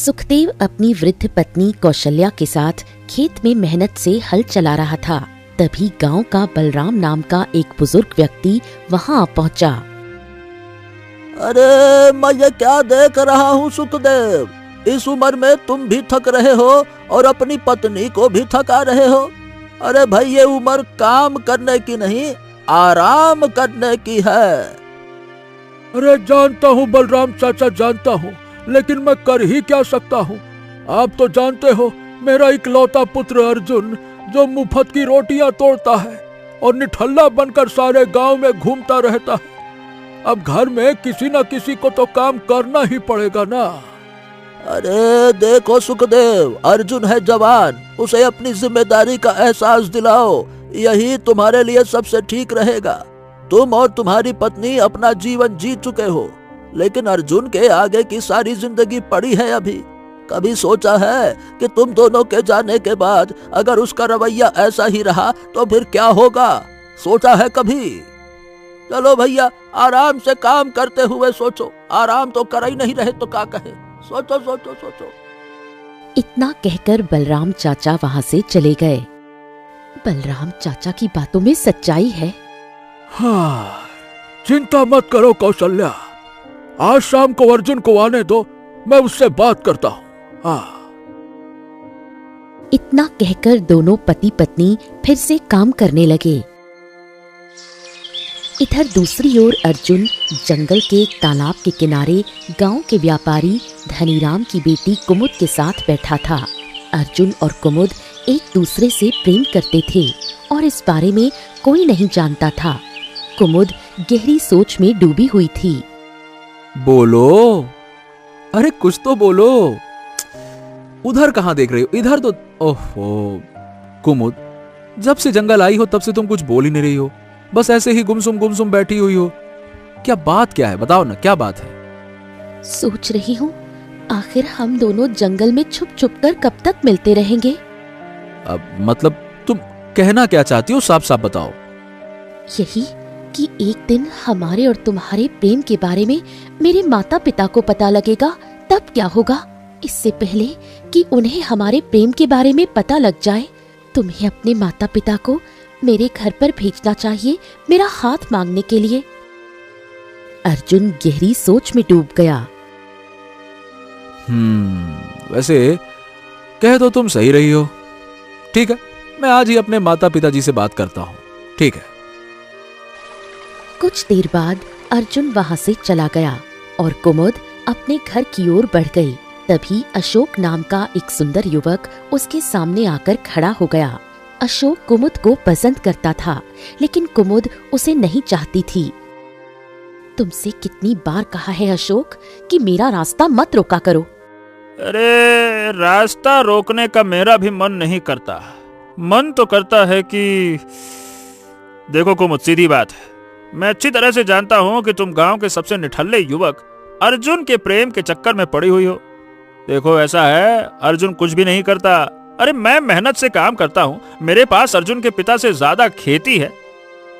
सुखदेव अपनी वृद्ध पत्नी कौशल्या के साथ खेत में मेहनत से हल चला रहा था। तभी गांव का बलराम नाम का एक बुजुर्ग व्यक्ति वहां पहुंचा। अरे मैं ये क्या देख रहा हूँ सुखदेव, इस उम्र में तुम भी थक रहे हो और अपनी पत्नी को भी थका रहे हो। अरे भाई, ये उम्र काम करने की नहीं, आराम करने की है। अरे जानता हूँ बलराम चाचा, जानता हूँ, लेकिन मैं कर ही क्या सकता हूँ। आप तो जानते हो, मेरा इकलौता पुत्र अर्जुन जो मुफ्त की रोटियां तोड़ता है और निठल्ला बनकर सारे गांव में घूमता रहता है। अब घर में किसी न किसी को तो काम करना ही पड़ेगा ना। अरे देखो सुखदेव, अर्जुन है जवान, उसे अपनी जिम्मेदारी का एहसास दिलाओ, यही तुम्हारे लिए सबसे ठीक रहेगा। तुम और तुम्हारी पत्नी अपना जीवन जी चुके हो, लेकिन अर्जुन के आगे की सारी जिंदगी पड़ी है अभी। कभी सोचा है कि तुम दोनों के जाने के बाद अगर उसका रवैया ऐसा ही रहा तो फिर क्या होगा? सोचा है कभी? चलो भैया, आराम से काम करते हुए सोचो। आराम तो कर ही नहीं रहे तो क्या कहे? सोचो सोचो सोचो। इतना कहकर बलराम चाचा वहां से चले गए। बलराम चाचा की बातों में सच्चाई है। हाँ, चिंता मत करो कौशल्या, आज शाम को अर्जुन को आने दो, मैं उससे बात करता हूँ। हाँ। इतना कहकर दोनों पति पत्नी फिर से काम करने लगे। इधर दूसरी ओर अर्जुन जंगल के तालाब के किनारे गांव के व्यापारी धनीराम की बेटी कुमुद के साथ बैठा था। अर्जुन और कुमुद एक दूसरे से प्रेम करते थे और इस बारे में कोई नहीं जानता था। कुमुद गहरी सोच में डूबी हुई थी। बोलो, अरे कुछ तो बोलो। उधर कहाँ देख रही हो? इधर तो। ओहो कुमुद, जब से जंगल आई हो तब से तुम कुछ बोल ही नहीं रही हो, बस ऐसे ही गुमसुम बैठी हुई हो। क्या बात क्या है, बताओ ना, क्या बात है? सोच रही हूँ, आखिर हम दोनों जंगल में छुप छुप कर कब तक मिलते रहेंगे? अब मतलब तुम कहना क्या चाहती हो, साफ साफ बताओ। यही कि एक दिन हमारे और तुम्हारे प्रेम के बारे में मेरे माता पिता को पता लगेगा, तब क्या होगा? इससे पहले कि उन्हें हमारे प्रेम के बारे में पता लग जाए, तुम्हें अपने माता पिता को मेरे घर पर भेजना चाहिए, मेरा हाथ मांगने के लिए। अर्जुन गहरी सोच में डूब गया। वैसे कह तो तुम सही रही हो। ठीक है, मैं आज ही अपने माता पिताजी से बात करता हूँ। ठीक है। कुछ देर बाद अर्जुन वहां से चला गया और कुमुद अपने घर की ओर बढ़ गई। तभी अशोक नाम का एक सुंदर युवक उसके सामने आकर खड़ा हो गया। अशोक कुमुद को पसंद करता था, लेकिन कुमुद उसे नहीं चाहती थी। तुमसे कितनी बार कहा है अशोक कि मेरा रास्ता मत रोका करो। अरे रास्ता रोकने का मेरा भी मन नहीं करता। मन तो करता है कि देखो कुमुद, सीधी बात है, मैं अच्छी तरह से जानता हूँ कि तुम गांव के सबसे निठल्ले युवक अर्जुन के प्रेम के चक्कर में पड़ी हुई हो। देखो ऐसा है, अर्जुन कुछ भी नहीं करता। अरे मैं मेहनत से काम करता हूँ, मेरे पास अर्जुन के पिता से ज्यादा खेती है।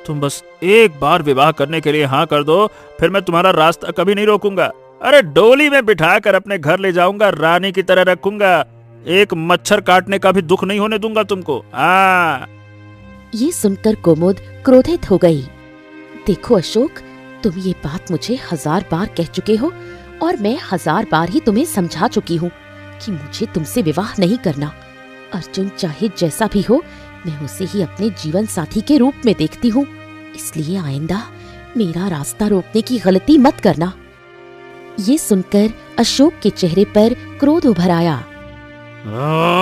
तुम बस एक बार विवाह करने के लिए हाँ कर दो, फिर मैं तुम्हारा रास्ता कभी नहीं रोकूंगा। अरे डोली में बिठाकर अपने घर ले जाऊंगा, रानी की तरह रखूंगा, एक मच्छर काटने का भी दुख नहीं होने दूंगा तुमको। हाँ। ये सुनकर कुमुद क्रोधित हो गई। देखो अशोक, तुम ये बात मुझे 1000 बार कह चुके हो और मैं 1000 बार ही तुम्हें समझा चुकी हूँ कि मुझे तुमसे विवाह नहीं करना। अर्जुन चाहे जैसा भी हो, मैं उसे ही अपने जीवन साथी के रूप में देखती हूँ, इसलिए आइंदा मेरा रास्ता रोकने की गलती मत करना। ये सुनकर अशोक के चेहरे पर क्रोध उभर आया।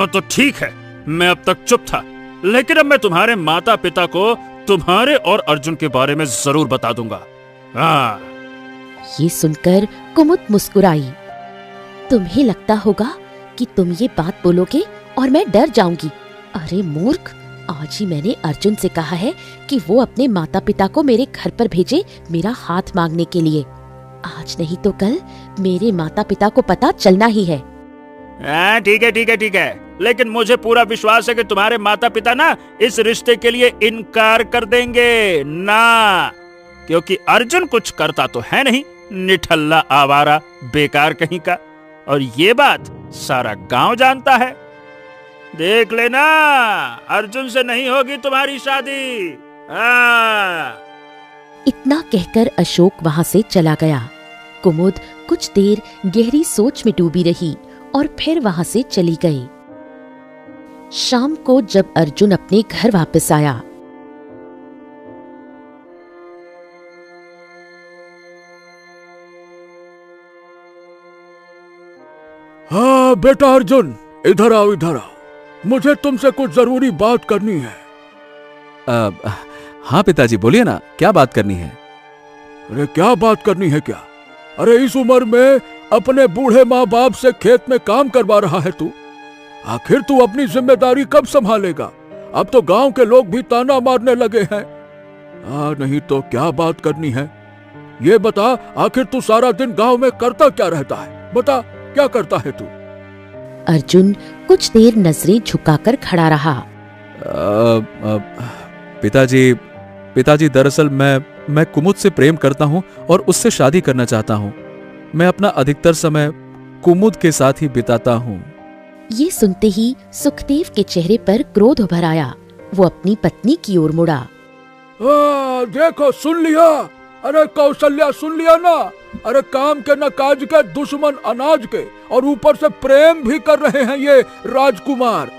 तो ठीक है, मैं अब तक चुप था, लेकिन अब मैं तुम्हारे माता पिता को तुम्हारे और अर्जुन के बारे में जरूर बता दूंगा। हाँ। ये सुनकर कुमुद मुस्कुराई। तुम्हें लगता होगा कि तुम ये बात बोलोगे और मैं डर जाऊंगी। अरे मूर्ख, आज ही मैंने अर्जुन से कहा है कि वो अपने माता पिता को मेरे घर पर भेजे मेरा हाथ मांगने के लिए। आज नहीं तो कल मेरे माता पिता को पता चलना ही है। ठीक है ठीक है ठीक है, लेकिन मुझे पूरा विश्वास है कि तुम्हारे माता पिता ना इस रिश्ते के लिए इनकार कर देंगे ना, क्योंकि अर्जुन कुछ करता तो है नहीं, निठल्ला आवारा बेकार कहीं का। और ये बात सारा गांव जानता है। देख लेना, अर्जुन से नहीं होगी तुम्हारी शादी। इतना कहकर अशोक वहां से चला गया। कुमुद कुछ देर गहरी सोच में डूबी रही और फिर वहां से चली गई। शाम को जब अर्जुन अपने घर वापस आया, हाँ बेटा अर्जुन, इधर आओ इधर आओ, मुझे तुमसे कुछ जरूरी बात करनी है। हाँ पिताजी बोलिए ना, क्या बात करनी है? अरे क्या बात करनी है क्या? अरे इस उम्र में अपने बूढ़े माँ बाप से खेत में काम करवा रहा है तू। आखिर तू अपनी जिम्मेदारी कब संभालेगा? अब तो गांव के लोग भी ताना मारने लगे हैं। नहीं तो क्या बात करनी है ये बता। आखिर तू सारा दिन गांव में करता क्या रहता है? बता, क्या करता है तू? अर्जुन कुछ देर नजरें झुकाकर खड़ा रहा। पिताजी दरअसल मैं कुमुद से प्रेम करता हूँ और उससे शादी करना चाहता हूँ। मैं अपना अधिकतर समय कुमुद के साथ ही बिताता हूँ। ये सुनते ही सुखदेव के चेहरे पर क्रोध उभर आया। वो अपनी पत्नी की ओर मुड़ा। देखो, सुन लिया? अरे कौशल्या, सुन लिया ना? अरे काम के न काज के, दुश्मन अनाज के, और ऊपर से प्रेम भी कर रहे हैं ये राजकुमार।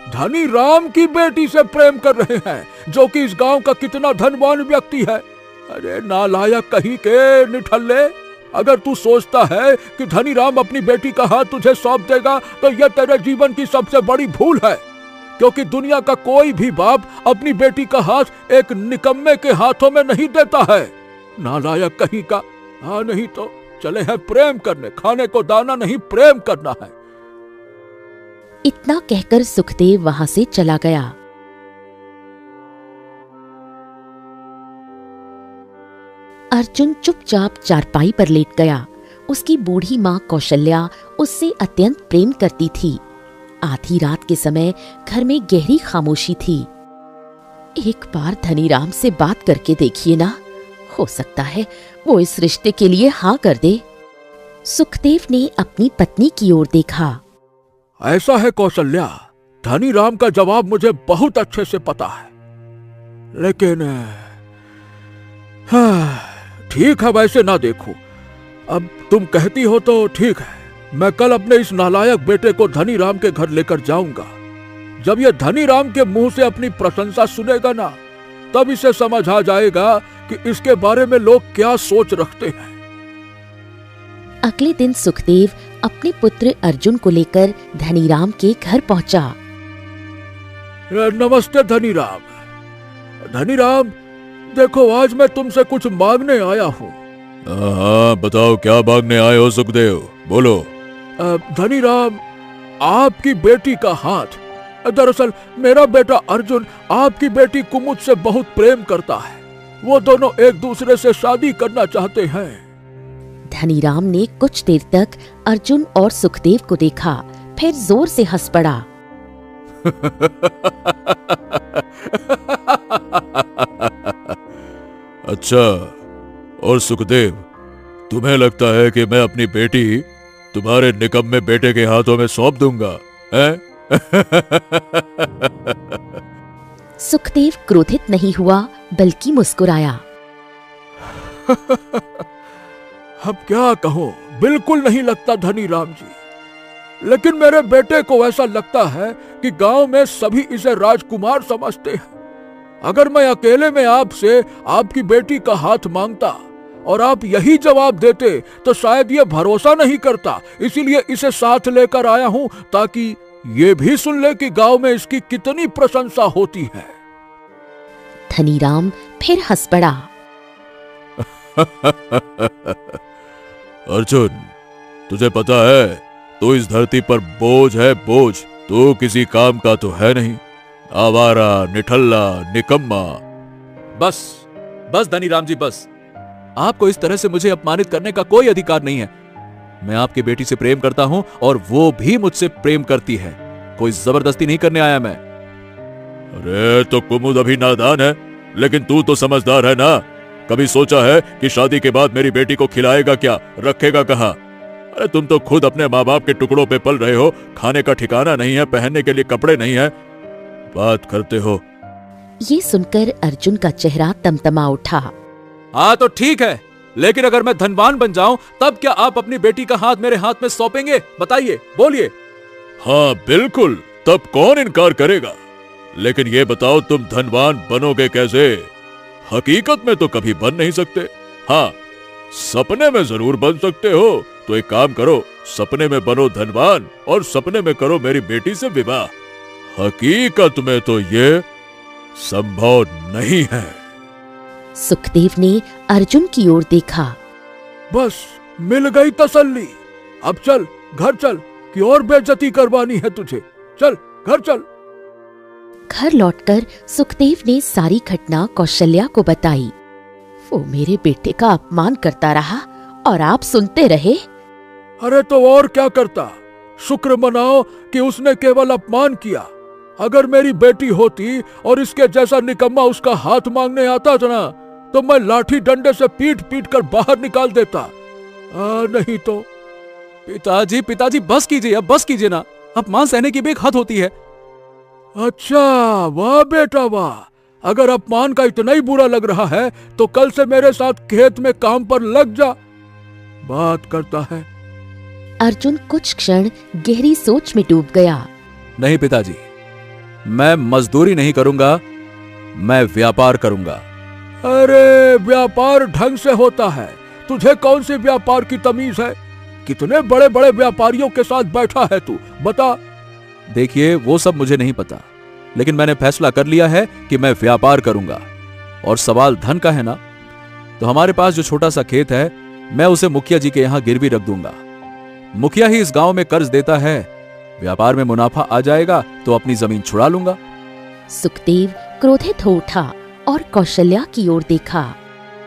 धनी राम की बेटी से प्रेम कर रहे हैं, जो कि इस गांव का कितना धनवान व्यक्ति है। अरे नालायक कहीं के निठल्ले, अगर तू सोचता है कि धनी राम अपनी बेटी का हाथ तुझे सौंप देगा तो यह तेरे जीवन की सबसे बड़ी भूल है। क्योंकि दुनिया का कोई भी बाप अपनी बेटी का हाथ एक निकम्मे के हाथों में नहीं देता है। नालायक कहीं का। हाँ, नहीं तो चले हैं प्रेम करने। खाने को दाना नहीं, प्रेम करना है। इतना कहकर सुखदेव वहां से चला गया। अर्जुन चुपचाप चारपाई पर लेट गया। उसकी बूढ़ी माँ कौशल्या उससे अत्यंत प्रेम करती थी। आधी रात के समय घर में गहरी खामोशी थी। एक बार धनीराम से बात करके देखिए ना, हो सकता है वो इस रिश्ते के लिए हाँ कर दे। सुखदेव ने अपनी पत्नी की ओर देखा। ऐसा है कौशल्या, धनीराम का जवाब मुझे बहुत अच्छे से पता है, लेकिन ठीक है, वैसे ना देखो। अब तुम कहती हो तो ठीक है। मैं कल अपने इस नालायक बेटे को धनीराम के घर लेकर जाऊंगा। जब यह धनीराम के मुंह से अपनी प्रशंसा सुनेगा ना, तब इसे समझ आ जाएगा कि इसके बारे में लोग क्या सोच रखते हैं। अगले दिन सुखदेव अपने पुत्र अर्जुन को लेकर धनीराम के घर पहुंचा। नमस्ते धनीराम। धनीराम, देखो आज मैं तुमसे कुछ मांगने आया हूँ। हाँ बताओ, क्या मांगने आए हो सुखदेव, बोलो। धनीराम, आपकी बेटी का हाथ, दरअसल मेरा बेटा अर्जुन आपकी बेटी कुमुद से बहुत प्रेम करता है। वो दोनों एक दूसरे से शादी करना चाहते हैं। धनीराम ने कुछ देर तक अर्जुन और सुखदेव को देखा, फिर जोर से हंस पड़ा। अच्छा, और सुखदेव, तुम्हें लगता है कि मैं अपनी बेटी तुम्हारे निकम्मे बेटे के हाथों में सौंप दूंगा, हैं? सुखदेव क्रोधित नहीं हुआ, बल्कि मुस्कुराया। अब क्या कहूं, बिल्कुल नहीं लगता धनीराम जी। लेकिन मेरे बेटे को ऐसा लगता है कि गांव में सभी इसे राजकुमार समझते हैं। अगर मैं अकेले में आपसे आपकी बेटी का हाथ मांगता और आप यही जवाब देते तो शायद ये भरोसा नहीं करता। इसीलिए इसे साथ लेकर आया हूं, ताकि ये भी सुन ले कि गांव में इसकी कितनी प्रशंसा होती है। धनीराम फिर हंस पड़ा। अर्जुन, तुझे पता है तू इस धरती पर बोझ है, बोझ। तू किसी काम का तो है नहीं, आवारा, निठल्ला, निकम्मा। बस बस धनीराम जी, बस। आपको इस तरह से मुझे अपमानित करने का कोई अधिकार नहीं है। मैं आपकी बेटी से प्रेम करता हूं और वो भी मुझसे प्रेम करती है। कोई जबरदस्ती नहीं करने आया मैं। अरे तो कुमुद अभी नादान है, लेकिन तू तो समझदार है ना। कभी सोचा है कि शादी के बाद मेरी बेटी को खिलाएगा क्या, रखेगा कहाँ? अरे तुम तो खुद अपने माँ बाप के टुकड़ों पे पल रहे हो, खाने का ठिकाना नहीं है, पहनने के लिए कपड़े नहीं है, बात करते हो। ये सुनकर अर्जुन का चेहरा तमतमा उठा। हाँ तो ठीक है, लेकिन अगर मैं धनवान बन जाऊं तब क्या आप अपनी बेटी का हाथ मेरे हाथ में सौंपेंगे? बताइए, बोलिए। हाँ बिल्कुल, तब कौन इनकार करेगा। लेकिन ये बताओ तुम धनवान बनोगे कैसे? हकीकत में तो कभी बन नहीं सकते। हाँ, सपने में जरूर बन सकते हो। तो एक काम करो, सपने में बनो धनवान और सपने में करो मेरी बेटी से विवाह। हकीकत में तो ये संभव नहीं है। सुखदेव ने अर्जुन की ओर देखा। बस मिल गई तसल्ली। अब चल घर चल, कि और बेइज्जती करवानी है तुझे। चल घर चल। घर लौटकर सुखदेव ने सारी घटना कौशल्या को बताई। वो मेरे बेटे का अपमान करता रहा और आप सुनते रहे। अरे तो और क्या करता, शुक्र मनाओ कि उसने केवल अपमान किया। अगर मेरी बेटी होती और इसके जैसा निकम्मा उसका हाथ मांगने आता था ना, तो मैं लाठी डंडे से पीट पीट कर बाहर निकाल देता। नहीं तो। पिताजी पिताजी बस कीजिए, अब बस कीजिए ना, अपमान सहने की भी एक हद होती है। अच्छा, वाह बेटा वाह। अगर अपमान का इतना ही बुरा लग रहा है तो कल से मेरे साथ खेत में काम पर लग जा। बात करता है। अर्जुन कुछ क्षण गहरी सोच में डूब गया। नहीं पिताजी, मैं मजदूरी नहीं करूंगा, मैं व्यापार करूंगा। अरे व्यापार ढंग से होता है, तुझे कौन सी व्यापार की तमीज है? कितने बड़े बड़े व्यापारियों के साथ बैठा है तू, बता। देखिए वो सब मुझे नहीं पता, लेकिन मैंने फैसला कर लिया है कि मैं व्यापार करूंगा। और सवाल धन का है ना, तो हमारे पास जो छोटा सा खेत है मैं उसे मुखिया जी के यहां गिरवी रख दूंगा। मुखिया ही इस गांव में कर्ज देता है, व्यापार में मुनाफा आ जाएगा तो अपनी जमीन छुड़ा लूंगा। सुखदेव क्रोधित हो उठा और कौशल्या की ओर देखा।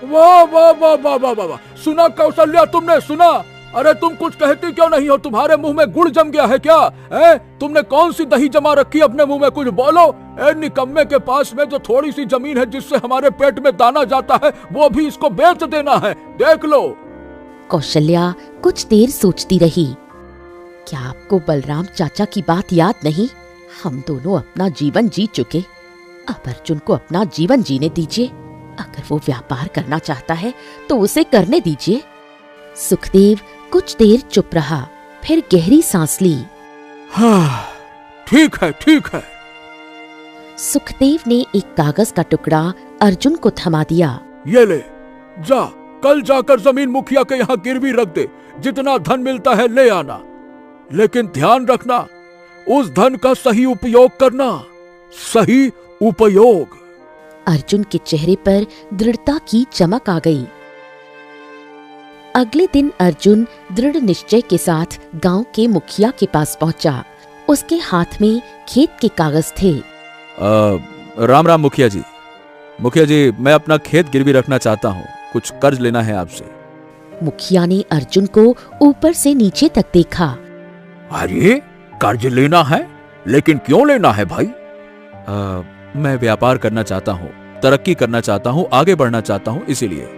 वाह वाह वाह वाह वाह वाह, सुना कौशल्या, तुमने सुना? अरे तुम कुछ कहती क्यों नहीं हो? तुम्हारे मुंह में गुड़ जम गया है क्या? तुमने कौन सी दही जमा रखी अपने मुंह में? कुछ बोलो। निकम्मे के पास में जो थोड़ी सी जमीन है जिससे हमारे पेट में दाना जाता है, वो भी इसको बेच देना है, देख लो। कौशल्या कुछ देर सोचती रही। क्या आपको बलराम चाचा की बात याद नहीं? हम दोनों अपना जीवन जी चुके, अब अर्जुन को अपना जीवन जीने दीजिए। अगर वो व्यापार करना चाहता है तो उसे करने दीजिए। सुखदेव कुछ देर चुप रहा, फिर गहरी सांस ली। हाँ, ठीक है ठीक है। सुखदेव ने एक कागज का टुकड़ा अर्जुन को थमा दिया। ये ले, जा कल जाकर जमीन मुखिया के यहाँ गिरवी रख दे, जितना धन मिलता है ले आना। लेकिन ध्यान रखना, उस धन का सही उपयोग करना, सही उपयोग। अर्जुन के चेहरे पर दृढ़ता की चमक आ गई। अगले दिन अर्जुन दृढ़ निश्चय के साथ गांव के मुखिया के पास पहुंचा। उसके हाथ में खेत के कागज थे। राम राम मुखिया जी। मुखिया जी, मैं अपना खेत गिरवी रखना चाहता हूँ, कुछ कर्ज लेना है आपसे। मुखिया ने अर्जुन को ऊपर से नीचे तक देखा। अरे कर्ज लेना है, लेकिन क्यों लेना है भाई? मैं व्यापार करना चाहता हूँ, तरक्की करना चाहता हूँ, आगे बढ़ना चाहता हूँ, इसीलिए।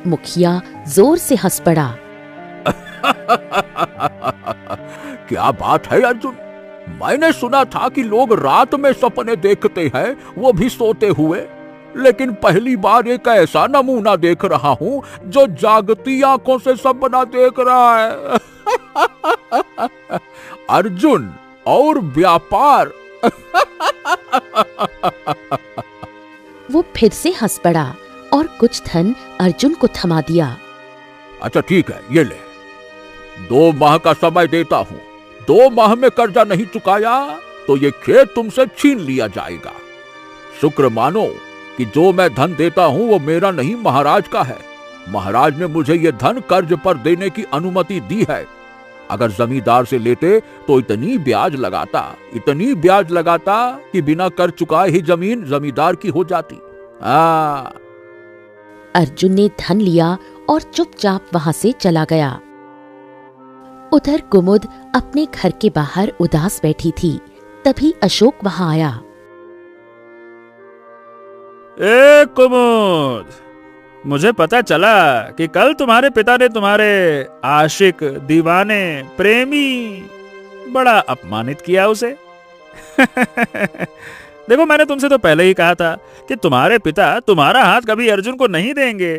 मुखिया जोर से हंस पड़ा। क्या बात है अर्जुन, मैंने सुना था कि लोग रात में सपने देखते हैं, वो भी सोते हुए, लेकिन पहली बार एक ऐसा नमूना देख रहा हूँ जो जागती आंखों से सपना देख रहा है। अर्जुन और व्यापार। वो फिर से हंस पड़ा और कुछ धन अर्जुन को थमा दिया। अच्छा ठीक है, ये ले, 2 माह का समय देता हूँ। 2 माह में कर्जा नहीं चुकाया तो ये खेत तुमसे छीन लिया जाएगा। शुक्र मानो कि जो मैं धन देता हूँ वो मेरा नहीं, महाराज का है। महाराज ने मुझे ये धन कर्ज पर देने की अनुमति दी है। अगर जमींदार से लेते तो इतनी ब्याज लगाता कि बिना कर चुकाए ही जमीन जमींदार की हो जाती। अर्जुन ने धन लिया और चुपचाप वहां से चला गया। उधर कुमुद अपने घर के बाहर उदास बैठी थी। तभी अशोक वहां आया। ए कुमुद, मुझे पता चला कि कल तुम्हारे पिता ने तुम्हारे आशिक, दीवाने, प्रेमी बड़ा अपमानित किया उसे। देखो, मैंने तुमसे तो पहले ही कहा था कि तुम्हारे पिता तुम्हारा हाथ कभी अर्जुन को नहीं देंगे।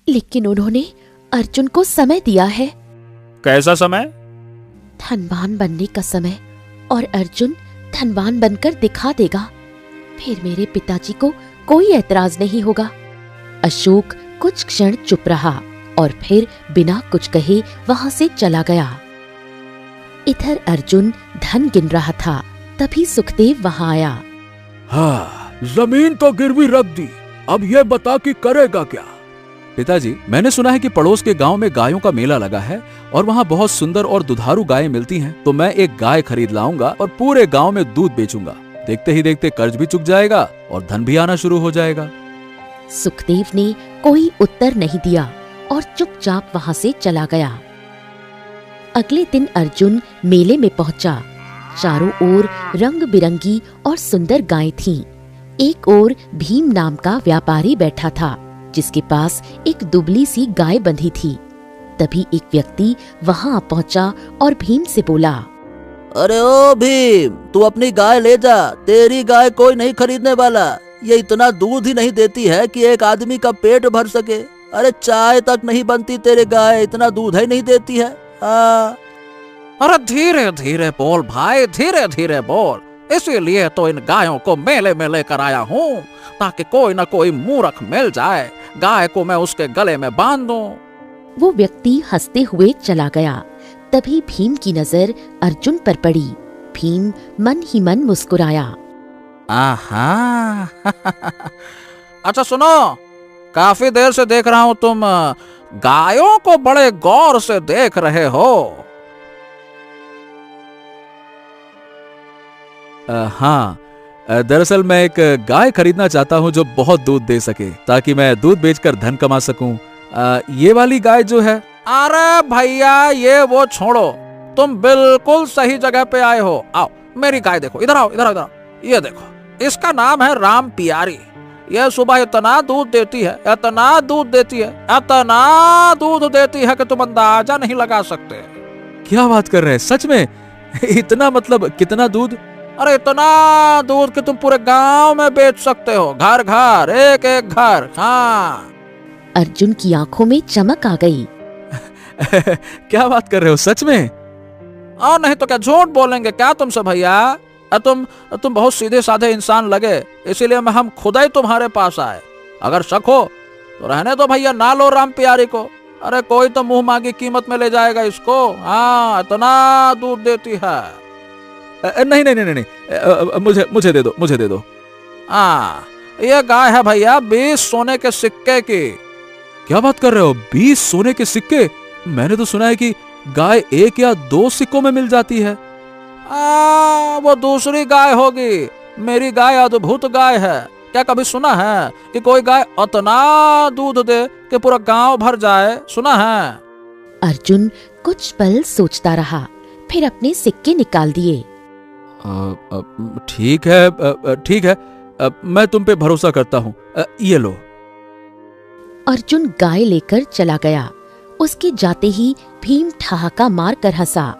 लेकिन उन्होंने अर्जुन को समय दिया है। कैसा समय? धनवान बनने का समय, और अर्जुन धनवान बनकर दिखा देगा। फिर मेरे पिताजी को कोई ऐतराज नहीं होगा। अशोक कुछ क्षण चुप रहा और फिर बिना कुछ कहे वहां से चला गया। इधर अर्जुन धन गिन रहा था, तभी सुखदेव वहां आया। हाँ, जमीन तो गिरवी रख दी, अब ये बता कि करेगा क्या? पिताजी, मैंने सुना है कि पड़ोस के गांव में गायों का मेला लगा है और वहां बहुत सुंदर और दुधारू गायें मिलती हैं। तो मैं एक गाय खरीद लाऊंगा और पूरे गांव में दूध बेचूंगा। देखते ही देखते कर्ज भी चुक जाएगा और धन भी आना शुरू हो जाएगा। सुखदेव ने कोई उत्तर नहीं दिया और चुपचाप वहां से चला गया। अगले दिन अर्जुन मेले में पहुंचा। चारों ओर रंग बिरंगी और सुंदर गायें थीं। एक ओर भीम नाम का व्यापारी बैठा था, जिसके पास एक दुबली सी गाय बंधी थी। तभी एक व्यक्ति वहां पहुंचा और भीम से बोला, अरे ओ भीम, तू अपनी गाय ले जा, तेरी गाय कोई नहीं खरीदने वाला। ये इतना दूध ही नहीं देती है कि एक आदमी का पेट भर सके। अरे चाय तक नहीं बनती तेरी गाय, इतना दूध ही नहीं देती है। अरे धीरे धीरे बोल भाई, धीरे धीरे बोल। इसीलिए तो इन गायों को मेले में लेकर आया हूँ, ताकि कोई न कोई मूर्ख मिल जाए, गाय को मैं उसके गले में बांध दूं। वो व्यक्ति हंसते हुए चला गया। तभी भीम की नजर अर्जुन पर पड़ी। भीम मन ही मन मुस्कुराया। आहा। अच्छा सुनो, काफी देर से देख रहा हूँ तुम गायों को बड़े गौर से देख रहे हो। हाँ, दरअसल मैं एक गाय खरीदना चाहता हूँ जो बहुत दूध दे सके, ताकि मैं दूध बेचकर धन कमा सकूं। ये वाली गाय जो है। अरे भैया, ये वो छोड़ो, तुम बिल्कुल सही जगह पे आए हो। आओ मेरी गाय देखो, इधर आओ, इधर आओ, इधर आओ। ये देखो, इसका नाम है राम प्यारी। यह सुबह इतना दूध देती है, इतना दूध देती है, इतना दूध देती है कि तुम अंदाजा नहीं लगा सकते। क्या बात कर रहे हैं, सच में? इतना? मतलब कितना दूध? अरे इतना दूध कि तुम पूरे गांव में बेच सकते हो, घर घर, एक एक घर। हाँ। अर्जुन की आंखों में चमक आ गई। क्या बात कर रहे हो, सच में? और नहीं तो क्या, झूठ बोलेंगे क्या तुमसे भैया? तुम बहुत सीधे साधे इंसान लगे, इसीलिए हम खुद ही तुम्हारे पास आए। अगर शक हो तो रहने दो भैया, ना लो राम प्यारी को। अरे कोई तो मुंह मांगी कीमत में ले जाएगा इसको। हाँ, इतना दूध देती है। नहीं नहीं नहीं नहीं, मुझे दे दो, मुझे दे दो। हाँ, ये गाय है भैया 20 सोने के सिक्के की। क्या बात कर रहे हो, 20 सोने के सिक्के? मैंने तो सुना है कि गाय 1 या 2 सिक्कों में मिल जाती है। वो दूसरी गाय होगी, मेरी गाय अद्भुत गाय है। क्या कभी सुना है कि कोई गाय उतना दूध दे कि पूरा गांव भर जाए? सुना है? अर्जुन कुछ पल सोचता रहा, फिर अपने सिक्के निकाल दिए। ठीक है, ठीक है, मैं तुम पे भरोसा करता हूँ। ये लो। अर्जुन गाय लेकर चला गया। उसके जाते ही भीम ठहाका मार कर हंसा।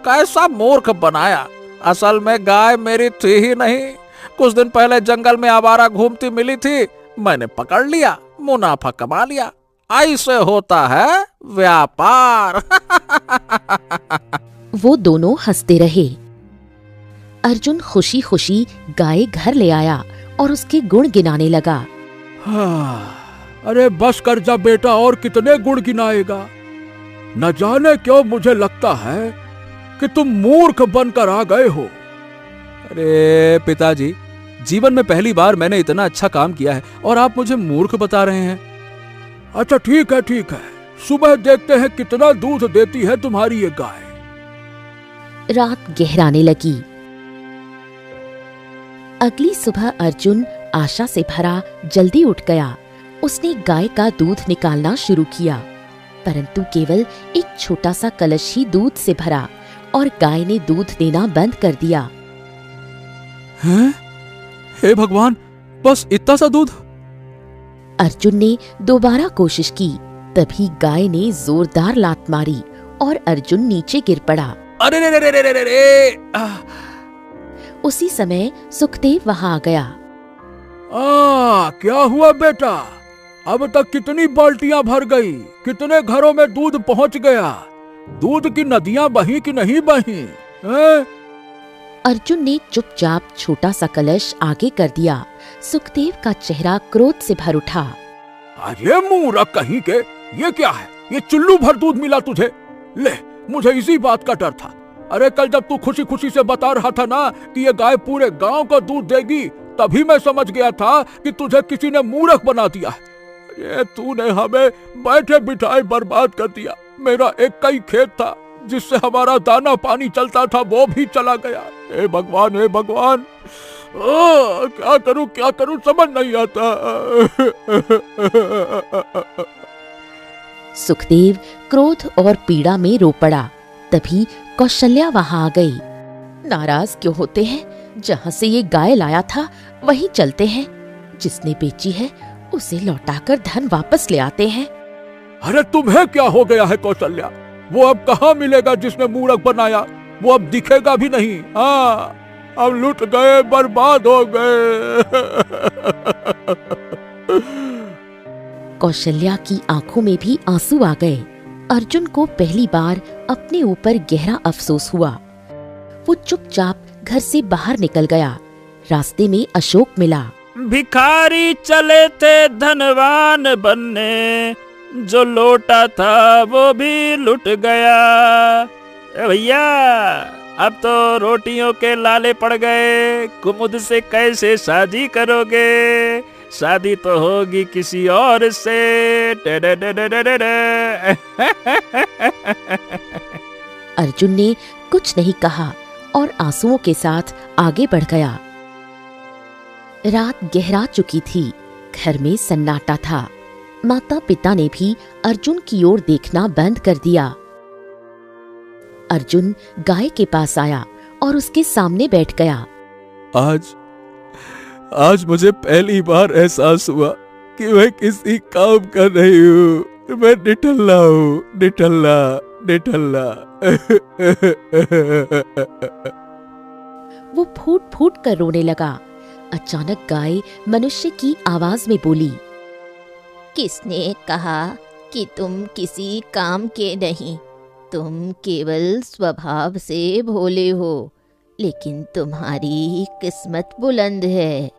कैसा मूर्ख बनाया। असल में गाय मेरी थी ही नहीं। कुछ दिन पहले जंगल में आवारा घूमती मिली थी, मैंने पकड़ लिया, मुनाफा कमा लिया। ऐसे होता है व्यापार। वो दोनों हंसते रहे। अर्जुन खुशी खुशी गाय घर ले आया और उसके गुण गिनाने लगा। हाँ, अरे बस कर जा बेटा, और कितने गुण गिनाएगा? न जाने क्यों मुझे लगता है कि तुम मूर्ख बनकर आ गए हो। अरे पिताजी, जीवन में पहली बार मैंने इतना अच्छा काम किया है और आप मुझे मूर्ख बता रहे हैं। अच्छा ठीक है, ठीक है, सुबह देखते हैं कितना दूध देती है तुम्हारी ये गाय। रात गहराने लगी। अगली सुबह अर्जुन आशा से भरा जल्दी उठ गया। उसने गाय का दूध निकालना शुरू किया, परंतु केवल एक छोटा सा कलश ही दूध से भरा और गाय ने दूध देना बंद कर दिया। हैं? हे भगवान, बस इतना सा दूध? अर्जुन ने दोबारा कोशिश की, तभी गाय ने जोरदार लात मारी और अर्जुन नीचे गिर पड़ा। अरे रे रे रे रे रे रे! उसी समय सुखदेव वहां आ गया। क्या हुआ बेटा? अब तक कितनी बाल्टियां भर गई, कितने घरों में दूध पहुंच गया? दूध की नदियां बही कि नहीं बही? अर्जुन ने चुपचाप छोटा सा कलश आगे कर दिया। सुखदेव का चेहरा क्रोध से भर उठा। अरे मूर्ख कहीं के, ये क्या है? ये चुल्लू भर दूध मिला तुझे? ले, मुझे इसी बात का डर था। अरे कल जब तू खुशी खुशी से बता रहा था ना कि ये गाय पूरे गांव को दूध देगी, तभी मैं समझ गया था कि तुझे किसी ने मूर्ख बना दिया है। ये तूने हमें बैठे बिठाए बर्बाद कर दिया। मेरा एक ही खेत था जिससे हमारा दाना पानी चलता था, वो भी चला गया। हे भगवान, हे भगवान, क्या करूं समझ नहीं आता। सुखदेव क्रोध और पीड़ा में रो पड़ा। तभी कौशल्या वहां आ गई। नाराज क्यों होते हैं? जहां से ये गाय लाया था वहीं चलते हैं। जिसने बेची है उसे लौटाकर धन वापस ले आते हैं। अरे तुम्हें क्या हो गया है कौशल्या? वो अब कहाँ मिलेगा जिसने मूर्ख बनाया? वो अब दिखेगा भी नहीं। हाँ, अब लुट गए, बर्बाद हो गए। कौशल्या की आंखों में भी आंसू आ गए। अर्जुन को पहली बार अपने ऊपर गहरा अफसोस हुआ। वो चुपचाप घर से बाहर निकल गया। रास्ते में अशोक मिला। भिखारी चले थे धनवान बनने, जो लौटा था वो भी लुट गया। भैया, अब तो रोटियों के लाले पड़ गए। कुमुद से कैसे शादी करोगे? शादी तो होगी किसी और से। अर्जुन ने कुछ नहीं कहा और आंसुओं के साथ आगे बढ़ गया। रात गहरा चुकी थी। घर में सन्नाटा था। माता पिता ने भी अर्जुन की ओर देखना बंद कर दिया। अर्जुन गाय के पास आया और उसके सामने बैठ गया। आज मुझे पहली बार एहसास हुआ कि मैं किसी काम कर रही हूँ। मैं निठल्ला हूँ, निठल्ला। वो फूट फूट कर रोने लगा। अचानक गाय मनुष्य की आवाज में बोली, किसने कहा कि तुम किसी काम के नहीं? तुम केवल स्वभाव से भोले हो, लेकिन तुम्हारी किस्मत बुलंद है।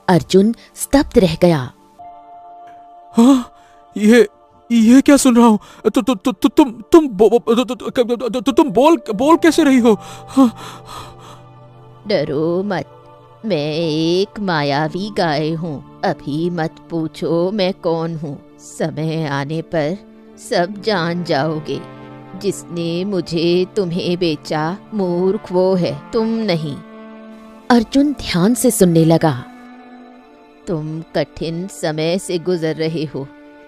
अर्जुन स्तब्ध रह गया। हाँ, ये क्या सुन रहा हूँ? तुम बोल कैसे रही हो? डरो मत, मैं एक मायावी गाय हूँ। अभी मत पूछो मैं कौन हूँ। समय आने पर सब जान जाओगे। जिसने मुझे तुम्हें बेचा, मूर्ख वो है, तुम नहीं। अर्जुन ध्यान से सुनने लगा। तुम कठिन समय से गुजर रहे हो।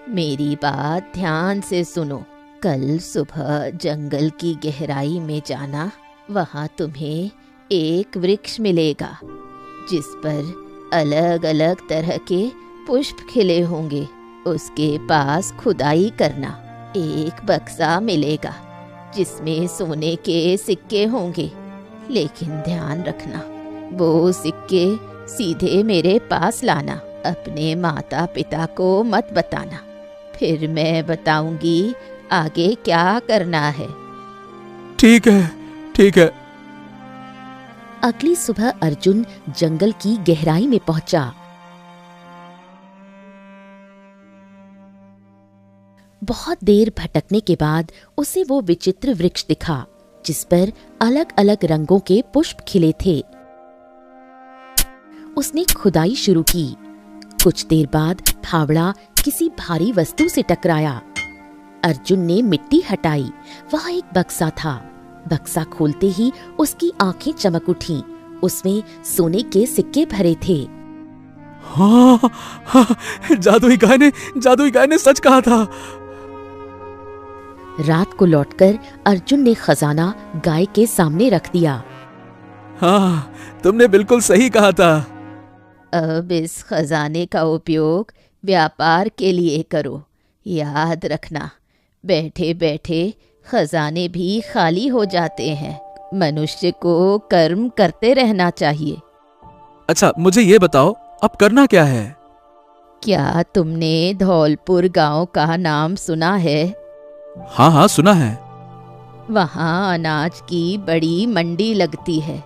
मेरी बात ध्यान से सुनो। कल सुबह जंगल की गहराई में जाना। वहाँ तुम्हें एक वृक्ष मिलेगा जिस पर अलग अलग तरह के पुष्प खिले होंगे। उसके पास खुदाई करना। एक बक्सा मिलेगा जिसमें सोने के सिक्के होंगे, लेकिन ध्यान रखना वो सिक्के सीधे मेरे पास लाना। अपने माता पिता को मत बताना। फिर मैं बताऊंगी आगे क्या करना है। ठीक है। अगली सुबह अर्जुन जंगल की गहराई में पहुंचा। बहुत देर भटकने के बाद उसे वो विचित्र वृक्ष दिखा जिस पर अलग अलग रंगों के पुष्प खिले थे। उसने खुदाई शुरू की। कुछ देर बाद फावड़ा किसी भारी वस्तु से टकराया। अर्जुन ने मिट्टी हटाई। वहां एक बक्सा था। बक्सा खोलते ही उसकी आंखें चमक उठीं। उसमें सोने के सिक्के भरे थे। हाँ, जादुई गाय ने सच कहा था। रात को लौटकर अर्जुन ने खजाना गाय के सामने रख दिया। हाँ, तुमने बिल्कुल सही कहा था। अब इस खजाने का उपयोग व्यापार के लिए करो। याद रखना, बैठे बैठे खजाने भी खाली हो जाते हैं। मनुष्य को कर्म करते रहना चाहिए। अच्छा, मुझे ये बताओ अब करना क्या है? क्या तुमने धौलपुर गांव का नाम सुना है? हाँ हाँ, सुना है। वहाँ अनाज की बड़ी मंडी लगती है।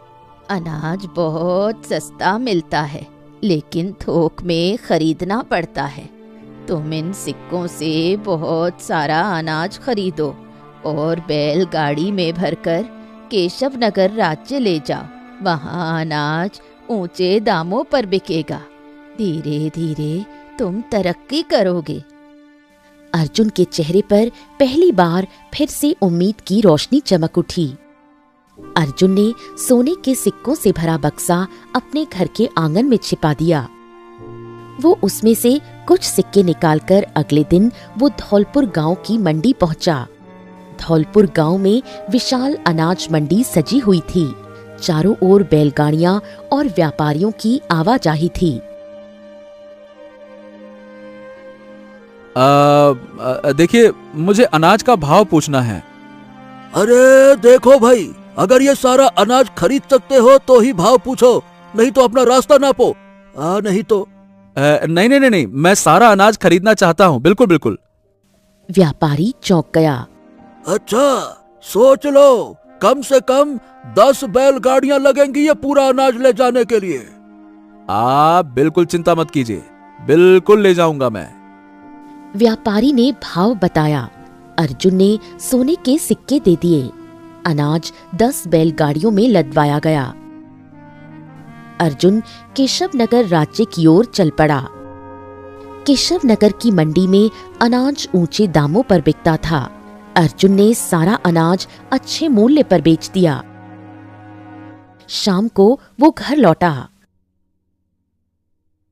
अनाज बहुत सस्ता मिलता है, लेकिन थोक में खरीदना पड़ता है। तुम इन सिक्कों से बहुत सारा अनाज खरीदो और बैलगाड़ी में भरकर केशव नगर राज्य ले जाओ। वहाँ अनाज ऊंचे दामों पर बिकेगा। धीरे धीरे तुम तरक्की करोगे। अर्जुन के चेहरे पर पहली बार फिर से उम्मीद की रोशनी चमक उठी। अर्जुन ने सोने के सिक्कों से भरा बक्सा अपने घर के आंगन में छिपा दिया। वो उसमें से कुछ सिक्के निकालकर अगले दिन वो धौलपुर गांव की मंडी पहुंचा। धौलपुर गांव में विशाल अनाज मंडी सजी हुई थी। चारों ओर बैलगाड़ियां और व्यापारियों की आवाजाही थी। देखिए, मुझे अनाज का भाव पूछना है। अरे देखो भाई, अगर ये सारा अनाज खरीद सकते हो तो ही भाव पूछो, नहीं तो अपना रास्ता नापो। नहीं तो नहीं नहीं नहीं, मैं सारा अनाज खरीदना चाहता हूँ। बिल्कुल बिल्कुल। व्यापारी चौंक गया। अच्छा, सोच लो, कम से कम 10 बैलगाड़ियां लगेंगी ये पूरा अनाज ले जाने के लिए। आप बिल्कुल चिंता मत कीजिए, बिल्कुल ले जाऊंगा मैं। व्यापारी ने भाव बताया। अर्जुन ने सोने के सिक्के दे दिए। अनाज 10 बैलगाड़ियों में लदवाया गया। अर्जुन केशव नगर राज्य की ओर चल पड़ा। केशव नगर की मंडी में अनाज ऊंचे दामों पर बिकता था। अर्जुन ने सारा अनाज अच्छे मूल्य पर बेच दिया। शाम को वो घर लौटा।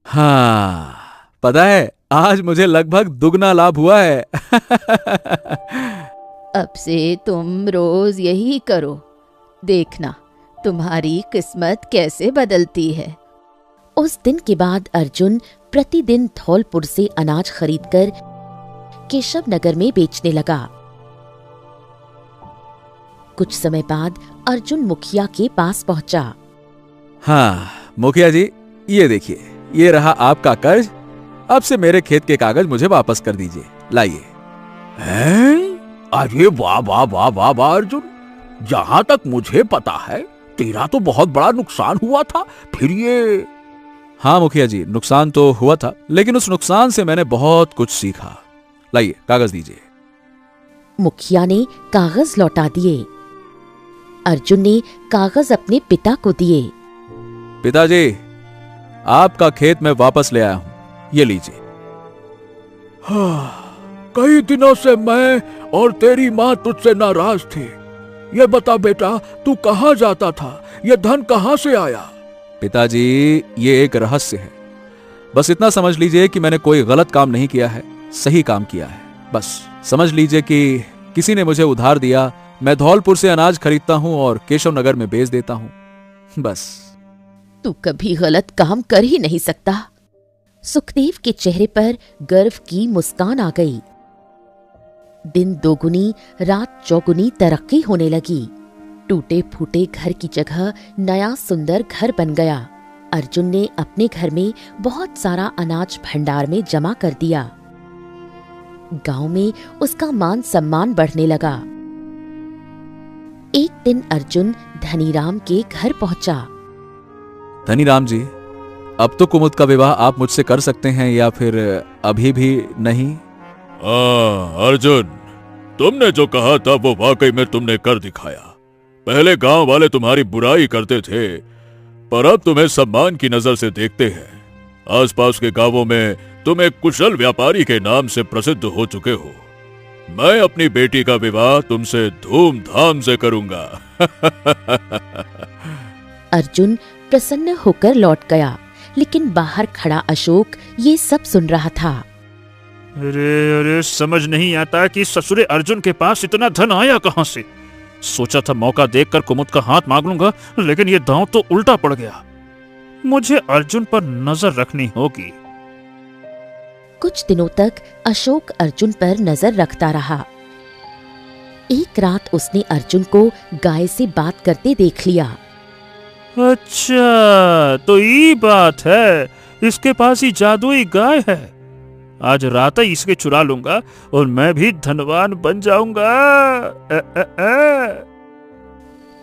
हाँ, पता है, आज मुझे लगभग दुगना लाभ हुआ है। अब से तुम रोज यही करो, देखना तुम्हारी किस्मत कैसे बदलती है। उस दिन के बाद अर्जुन प्रतिदिन धौलपुर से अनाज खरीदकर केशव नगर में बेचने लगा। कुछ समय बाद अर्जुन मुखिया के पास पहुंचा। हाँ मुखिया जी, ये देखिए, ये रहा आपका कर्ज। अब से मेरे खेत के कागज मुझे वापस कर दीजिए। लाइए। अरे वाह वाह वाह वाह वाह अर्जुन, जहां तक मुझे पता है तेरा तो बहुत बड़ा नुकसान हुआ था, फिर ये। हाँ मुखिया जी, नुकसान तो हुआ था, लेकिन उस नुकसान से मैंने बहुत कुछ सीखा। लाइए, कागज दीजिए। मुखिया ने कागज लौटा दिए। अर्जुन ने कागज अपने पिता को दिए। पिताजी, आपका खेत मैं वापस ले आया हूं, ये लीजिए। कई दिनों से मैं और तेरी माँ तुझसे नाराज थे। ये बता बेटा, तू कहाँ जाता था? ये धन कहाँ से आया? पिताजी, ये एक रहस्य है। बस इतना समझ लीजिए कि मैंने कोई गलत काम नहीं किया है, सही काम किया है। बस समझ लीजिए कि किसी ने मुझे उधार दिया, मैं धौलपुर से अनाज खरीदता हूं और केशव नगर में बेच देता हूं। बस। तू कभी गलत काम कर ही नहीं सकता। सुखदेव के चेहरे पर गर्व की मुस्कान आ गई। दिन दोगुनी रात चौगुनी तरक्की होने लगी। टूटे फूटे घर की जगह नया सुंदर घर बन गया। अर्जुन ने अपने घर में बहुत सारा अनाज भंडार में जमा कर दिया। गांव में उसका मान सम्मान बढ़ने लगा। एक दिन अर्जुन धनीराम के घर पहुंचा। धनीराम जी, अब तो कुमुद का विवाह आप मुझसे कर सकते हैं या फिर अभी भी नहीं? अर्जुन, तुमने जो कहा था वो वाकई में तुमने कर दिखाया। पहले गांव वाले तुम्हारी बुराई करते थे, पर अब तुम्हें सम्मान की नजर से देखते हैं। आसपास के गांवों में तुम एक कुशल व्यापारी के नाम से प्रसिद्ध हो चुके हो। मैं अपनी बेटी का विवाह तुमसे धूमधाम से करूंगा। अर्जुन प्रसन्न होकर लौट गया, लेकिन बाहर खड़ा अशोक ये सब सुन रहा था। अरे अरे, समझ नहीं आता कि ससुरे अर्जुन के पास इतना धन आया कहां से। सोचा था मौका देखकर कुमुद का हाथ मांग लूंगा, लेकिन ये दांव तो उल्टा पड़ गया। मुझे अर्जुन पर नजर रखनी होगी। कुछ दिनों तक अशोक अर्जुन पर नजर रखता रहा। एक रात उसने अर्जुन को गाय से बात करते देख लिया। अच्छा, तो ये बात है, इसके पास ही जादुई गाय है। आज रात ही इसके चुरा लूंगा और मैं भी धनवान बन जाऊंगा।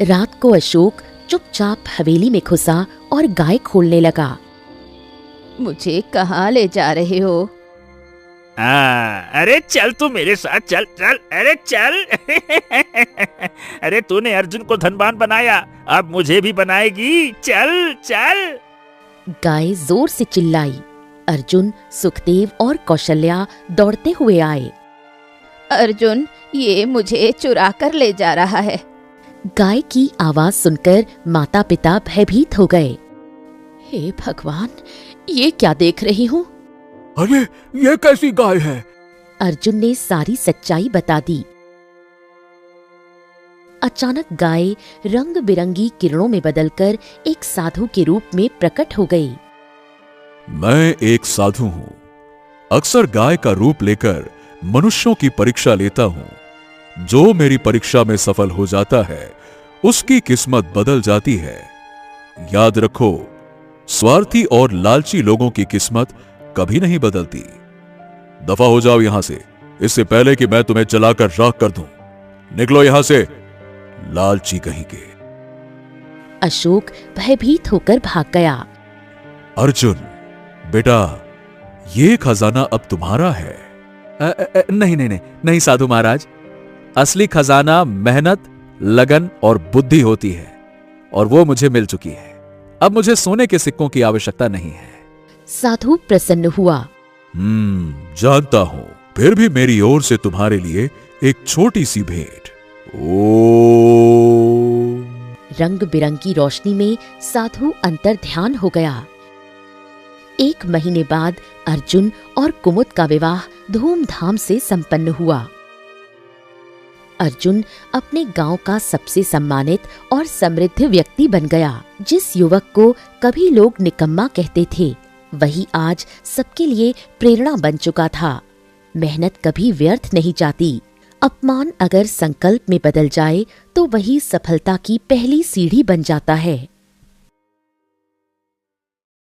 रात को अशोक चुपचाप हवेली में घुसा और गाय खोलने लगा। मुझे कहाँ ले जा रहे हो? अरे चल, तू मेरे साथ चल चल, अरे चल। अरे तूने अर्जुन को धनवान बनाया, अब मुझे भी बनाएगी, चल चल। गाय जोर से चिल्लाई। अर्जुन, सुखदेव और कौशल्या दौड़ते हुए आए। अर्जुन, ये मुझे चुरा कर ले जा रहा है। गाय की आवाज सुनकर माता पिता भयभीत हो गए। हे भगवान, ये क्या देख रही हूँ? अरे ये कैसी गाय है? अर्जुन ने सारी सच्चाई बता दी। अचानक गाय रंग बिरंगी किरणों में बदलकर एक साधु के रूप में प्रकट हो गई। मैं एक साधु हूं। अक्सर गाय का रूप लेकर मनुष्यों की परीक्षा लेता हूं। जो मेरी परीक्षा में सफल हो जाता है, उसकी किस्मत बदल जाती है। याद रखो, स्वार्थी और लालची लोगों की किस्मत कभी नहीं बदलती। दफा हो जाओ यहां से, इससे पहले कि मैं तुम्हें जलाकर राख कर दूं। निकलो यहां से, लालची कहीं के। अशोक भयभीत होकर भाग गया। अर्जुन बेटा, ये खजाना अब तुम्हारा है। नहीं नहीं नहीं नहीं साधु महाराज, असली खजाना मेहनत, लगन और बुद्धि होती है, और वो मुझे मिल चुकी है। अब मुझे सोने के सिक्कों की आवश्यकता नहीं है। साधु प्रसन्न हुआ। जानता हूं, फिर भी मेरी ओर से तुम्हारे लिए एक छोटी सी भेंट। ओ रंग बिरंगी रोशनी में साधु अंतर ध्यान हो गया। 1 महीने बाद अर्जुन और कुमुद का विवाह धूमधाम से संपन्न हुआ। अर्जुन अपने गांव का सबसे सम्मानित और समृद्ध व्यक्ति बन गया। जिस युवक को कभी लोग निकम्मा कहते थे, वही आज सबके लिए प्रेरणा बन चुका था। मेहनत कभी व्यर्थ नहीं जाती। अपमान अगर संकल्प में बदल जाए तो वही सफलता की पहली सीढ़ी बन जाता है।